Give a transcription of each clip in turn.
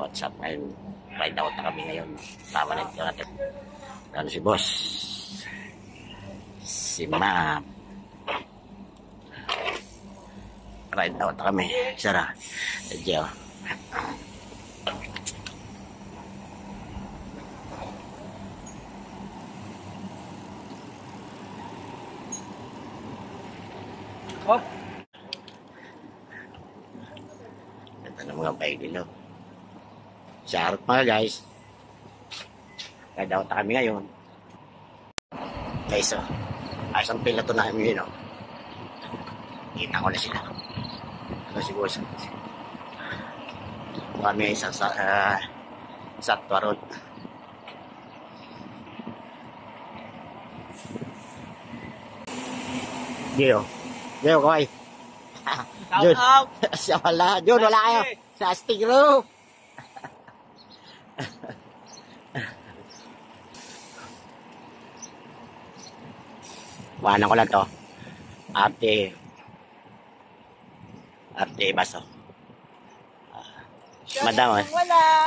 what's up ngayon? Ride out na kami ngayon. Tama na ito natin. Ano si boss? Si ma'am. Ride out na kami. Sara. Adyo. Oh. Ganda ng mga bike nila. Shout mga guys. Ride out na kami ngayon. Guys, ayos ang pila to namin yun. Kita ko na sila. Ano si boss? Kami isang Satwa Road. Gio, kaway. Jun, siya wala. Jun, wala kayo. Sa astig roof. Wanan ko lang to. Ate Baso. Madam.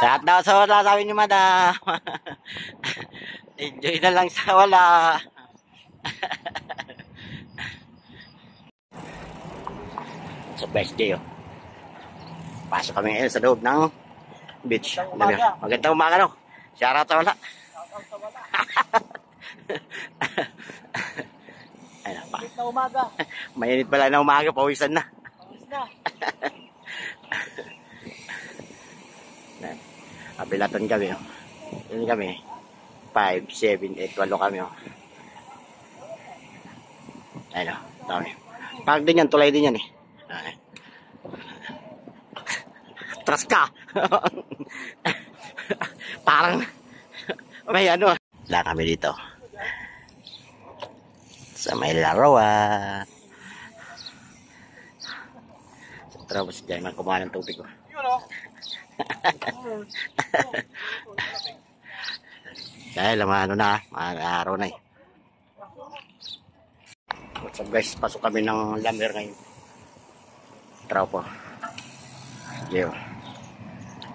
Lahat daw sa wala, sabi ni madam. Enjoy na lang sa wala. Sa best day, oh. Pasok kami ngayon sa loob ng beach. Magandang umaga, no? Shoutout sa wala. Ayun pa. Mainit na umaga. Mainit pala na umaga, pawisan na. Pawis na. Kabilatan kami, oh. Yun kami. 5, 7, 8, 8 kami, oh. Ayun, oh. Dami. Pag din yan, tulay din yan, eh. Tras ka. Parang may ano. Wala kami dito sa may larawan. Tapos dyan man kumuha ng tubig ko. Kaya laman ano na, mga araw na, eh. What's up guys, pasok kami ng Lamer ngayon. Tropo. Yo.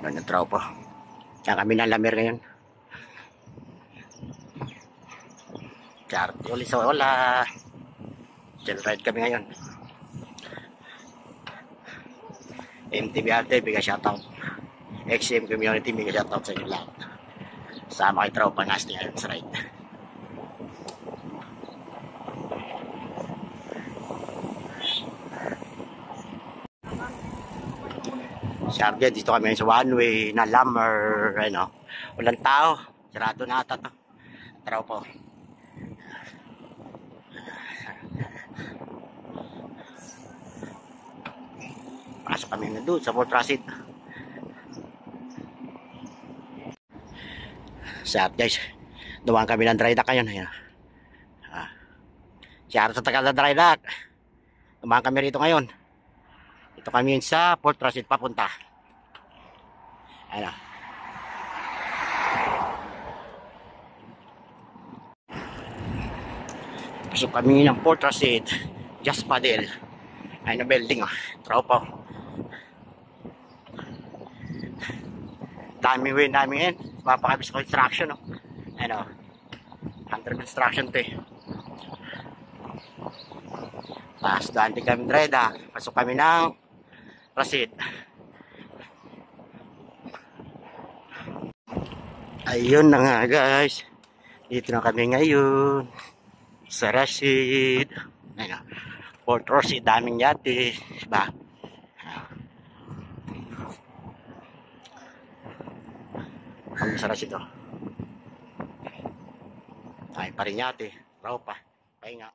Doon yung tropo. Kaya kami ng Lamer ngayon. Charity ulit sa wala. Chill ride kami ngayon. MTV Arte, biga shoutout. XM Community, biga shoutout sa inyo lahat. Sama kay tropa nasty ngayon sa ride. Siyempre, dito kami sa one way na Lamer, ano, walang tao, sarado na ata to. Taraw po. Pasok kami na doon sa Fort Transit. Sarap guys, dumaan kami ng dry dock ngayon. Sarap sa tagal na dry dock. Dumaan kami rito ngayon. Ito kami sa Fort Transit papunta. Ano. Pasok kami ng Fort Transit. Just Padel. Ay na building, oh. Tropa. Dami way namin yan. Mapakabis construction, oh. Ano. Under construction to, eh. Tapos daan din kami dreda. Pasok kami ng Transit. Ayun na nga guys. Dito na kami ngayon sa Rashid. Ayun, Fort Rashid, daming yate. Diba? Kami sa Rashid, oh. Ay pa rin yate. Raw pa. Pahinga.